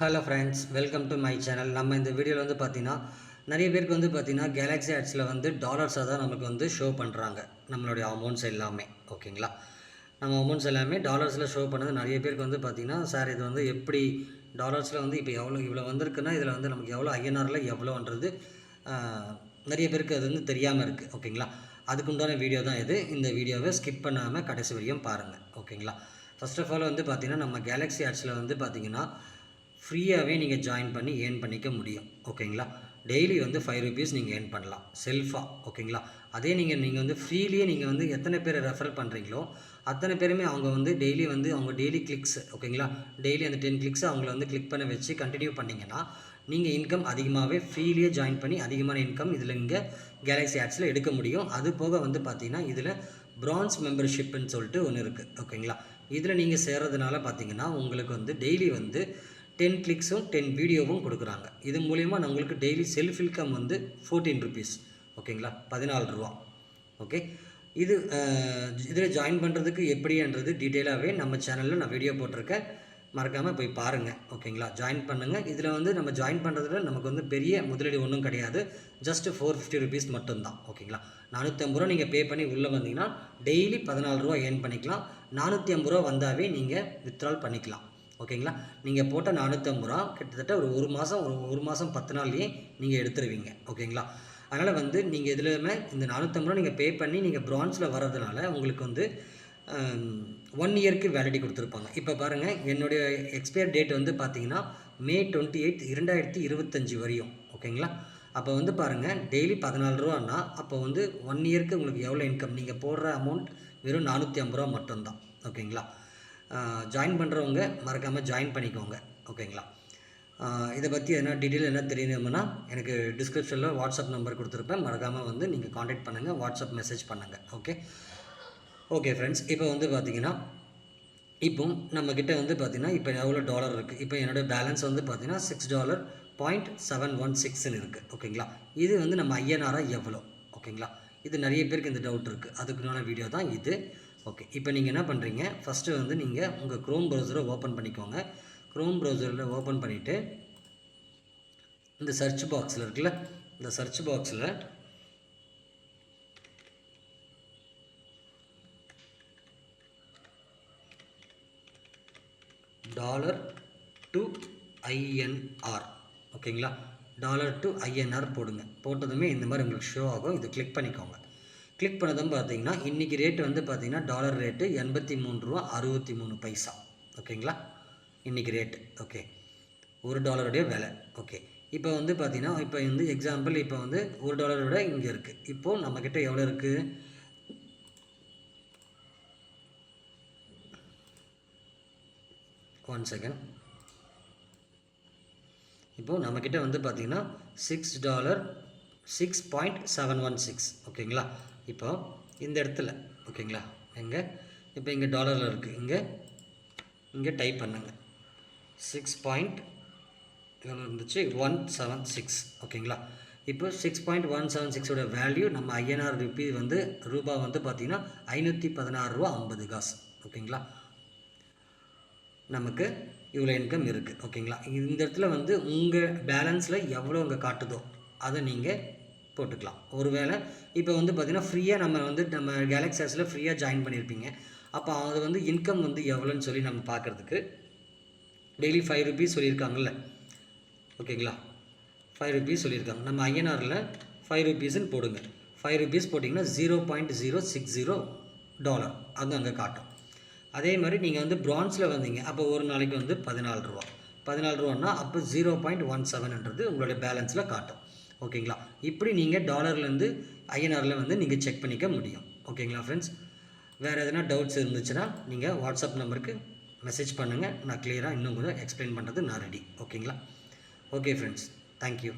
Hello friends, welcome to my channel. நம்ம இந்த வீடியோவில் வந்து பார்த்தீங்கன்னா நிறைய பேருக்கு வந்து பார்த்தீங்கன்னா கேலக்ஸி ஆட்ஸில் வந்து டாலர்ஸாக தான் நமக்கு வந்து ஷோ பண்ணுறாங்க. நம்மளுடைய அமௌண்ட்ஸ் எல்லாமே ஓகேங்களா. நம்ம அமௌண்ட்ஸ் எல்லாமே டாலர்ஸில் ஷோ பண்ணது நிறைய பேருக்கு வந்து பார்த்தீங்கன்னா, சார் இது வந்து எப்படி டாலர்ஸில் வந்து இப்போ இவ்வளோ வந்திருக்குன்னா இதில் வந்து நமக்கு எவ்வளோ ஐஎன்ஆரில் எவ்வளோன்றது நிறைய பேருக்கு அது வந்து தெரியாமல் இருக்குது ஓகேங்களா. அதுக்குண்டான வீடியோ தான் இது. இந்த வீடியோவை ஸ்கிப் பண்ணாமல் கடைசி வரையும் பாருங்கள் ஓகேங்களா. ஃபர்ஸ்ட் ஆஃப் ஆல் வந்து பார்த்தீங்கன்னா நம்ம கேலக்ஸி ஆட்ஸில் வந்து பார்த்தீங்கன்னா ஃப்ரீயாகவே நீங்கள் ஜாயின் பண்ணி ஏர்ன் பண்ணிக்க முடியும் ஓகேங்களா. டெய்லி வந்து ₹5 நீங்கள் ஏர்ன் பண்ணலாம் செல்ஃபாக ஓகேங்களா. அதே நீங்கள் வந்து ஃப்ரீலியே நீங்கள் வந்து எத்தனை பேரை ரெஃபர் பண்ணுறீங்களோ அத்தனை பேருமே அவங்க வந்து டெய்லி வந்து அவங்க டெய்லி கிளிக்ஸ் ஓகேங்களா, டெய்லி அந்த 10 கிளிக்ஸ் அவங்கள வந்து கிளிக் பண்ண வச்சு கண்டினியூ பண்ணிங்கன்னா நீங்கள் இன்கம் அதிகமாகவே ஃப்ரீலியே ஜாயின் பண்ணி அதிகமான இன்கம் இதில் நீங்கள் கேலக்ஸி ஆட்ஸில் எடுக்க முடியும். அது போக வந்து பார்த்தீங்கன்னா இதில் பிரான்ஸ் மெம்பர்ஷிப்னு சொல்லிட்டு ஒன்று இருக்குது ஓகேங்களா. இதில் நீங்கள் சேர்றதுனால பார்த்தீங்கன்னா உங்களுக்கு வந்து டெய்லி வந்து 10 கிளிக்ஸும் 10 வீடியோவும் கொடுக்குறாங்க. இது மூலிமா நம்மளுக்கு டெய்லி செல்ஃப் இன்கம் வந்து ₹14 ஓகேங்களா, ₹14. ஓகே, இது இதில் ஜாயின் பண்ணுறதுக்கு எப்படின்றது டீட்டெயிலாகவே நம்ம சேனலில் நான் வீடியோ போட்டிருக்கேன், மறக்காமல் போய் பாருங்கள் ஓகேங்களா. ஜாயின் பண்ணுங்கள். இதில் வந்து நம்ம ஜாயின் பண்ணுறதுல நமக்கு வந்து பெரிய முதலீடு ஒன்றும் கிடையாது. ஜஸ்ட் ₹450 மட்டும்தான் ஓகேங்களா. ₹450 நீங்கள் பே பண்ணி உள்ளே வந்தீங்கன்னா டெய்லி ₹14 ஏர்ன் பண்ணிக்கலாம். ₹450 வந்தாவே நீங்கள் வித்ட்ரால் பண்ணிக்கலாம் ஓகேங்களா. நீங்கள் போட்ட ₹450 கிட்டத்தட்ட ஒரு மாதம் ஒரு மாதம் 10 நாள்லேயே நீங்கள் எடுத்துருவீங்க ஓகேங்களா. அதனால் வந்து நீங்கள் இதில் இந்த ₹450 நீங்கள் பே பண்ணி நீங்கள் பிரான்ஸில் வர்றதுனால உங்களுக்கு வந்து 1 இயருக்கு வேலிடி கொடுத்துருப்பாங்க. இப்போ பாருங்கள், என்னுடைய எக்ஸ்பயர் டேட் வந்து பார்த்தீங்கன்னா May 28, 2025 வரையும் ஓகேங்களா. அப்போ வந்து பாருங்கள், டெய்லி ₹14னா அப்போ வந்து 1 இயருக்கு உங்களுக்கு எவ்வளோ இன்கம், நீங்கள் போடுற அமௌண்ட் வெறும் ₹450 மட்டும்தான் ஓகேங்களா. ஜாயின் பண்ணுறவங்க மறக்காமல் ஜாயின் பண்ணிக்கோங்க ஓகேங்களா. இதை பற்றி எதனா டீட்டெயில் என்ன தெரியணும்னா எனக்கு டிஸ்கிரிப்ஷனில் வாட்ஸ்அப் நம்பர் கொடுத்துருப்பேன், மறக்காமல் வந்து நீங்கள் காண்டாக்ட் பண்ணுங்கள், வாட்ஸ்அப் மெசேஜ் பண்ணுங்கள். ஓகே ஃப்ரெண்ட்ஸ், இப்போ வந்து பார்த்தீங்கன்னா இப்போ நம்மக்கிட்ட வந்து பார்த்திங்கன்னா இப்போ எவ்வளோ டாலர் இருக்குது. இப்போ என்னோடய பேலன்ஸ் வந்து பார்த்திங்கன்னா $6.716 இருக்குது ஓகேங்களா. இது வந்து நம்ம ஐஎன்ஆராக எவ்வளோ ஓகேங்களா. இது நிறைய பேருக்கு இந்த டவுட் இருக்குது, அதுக்குண்டான வீடியோ தான் இது. ஓகே, இப்போ நீங்கள் என்ன பண்ணுறீங்க, ஃபஸ்ட்டு வந்து நீங்கள் உங்கள் க்ரோம் ப்ரௌசரை ஓப்பன் பண்ணிக்கோங்க. க்ரோம் ப்ரௌசரில் ஓப்பன் பண்ணிவிட்டு இந்த சர்ச் பாக்ஸில் இருக்குல்ல, இந்த சர்ச் பாக்ஸில் $to INR ஓகேங்களா, $to INR போடுங்க. போட்டதுமே இந்த மாதிரி உங்களுக்கு ஷோ ஆகும். இது கிளிக் பண்ணிக்கோங்க. கிளிக் பண்ணதும் பார்த்தீங்கன்னா இன்றைக்கி ரேட்டு வந்து பார்த்தீங்கன்னா டாலர் ரேட்டு $83.63 ஓகேங்களா. இன்றைக்கி ரேட்டு ஓகே, $1 விலை. ஓகே, இப்போ வந்து பார்த்தீங்கன்னா இப்போ வந்து எக்ஸாம்பிள் இப்போ வந்து $1 விட இங்கே இருக்குது. இப்போது நம்மக்கிட்ட எவ்வளோ இருக்குது, ஒன் செகண்ட். இப்போது நம்மக்கிட்ட வந்து பார்த்திங்கன்னா $6.716 ஓகேங்களா. இப்போ இந்த இடத்துல ஓகேங்களா, எங்கே இப்போ இங்கே டாலரில் இருக்குது, இங்கே டைப் பண்ணுங்கள் 6.176 ஓகேங்களா. இப்போ 6.176ஓட வேல்யூ நம்ம ஐஎன்ஆர் ருபி வந்து ரூபா வந்து பார்த்திங்கன்னா $516.50 ஓகேங்களா. நமக்கு இவ்வளோ இன்கம் இருக்குது ஓகேங்களா. இந்த இடத்துல வந்து உங்கள் பேலன்ஸில் எவ்வளோ அங்கே காட்டுதோ அதை நீங்கள் போட்டுக்கலாம். ஒருவேளை இப்போ வந்து பார்த்திங்கன்னா ஃப்ரீயாக நம்ம கேலக்ஸி ஆட்ஸில் ஃப்ரீயாக ஜாயின் பண்ணியிருப்பீங்க. அப்போ அது வந்து இன்கம் வந்து எவ்வளோன்னு சொல்லி நம்ம பார்க்குறதுக்கு டெய்லி ₹5 சொல்லியிருக்காங்கல்ல ஓகேங்களா. ₹5 சொல்லியிருக்காங்க. நம்ம ஐஎன்ஆரில் ₹5ன்னு போடுங்க. ₹5 போட்டிங்கன்னா $0.060 அது அங்கே காட்டும். அதே மாதிரி நீங்கள் வந்து பிரான்ஸில் வந்தீங்க, அப்போ ஒரு நாளைக்கு வந்து $14 அப்போ 0.17ன்றது உங்களுடைய பேலன்ஸில் காட்டும் ஓகேங்களா. இப்படி நீங்கள் டாலர்லேருந்து ஐஎன்ஆரில் வந்து நீங்கள் செக் பண்ணிக்க முடியும் ஓகேங்களா. ஃப்ரெண்ட்ஸ், வேறு எதனா டவுட்ஸ் இருந்துச்சுன்னா நீங்கள் வாட்ஸ்அப் நம்பருக்கு மெசேஜ் பண்ணுங்கள். நான் கிளியராக இன்னும் கொஞ்சம் எக்ஸ்பிளைன் பண்ணுறது நான் ரெடி ஓகேங்களா. Okay friends, thank you.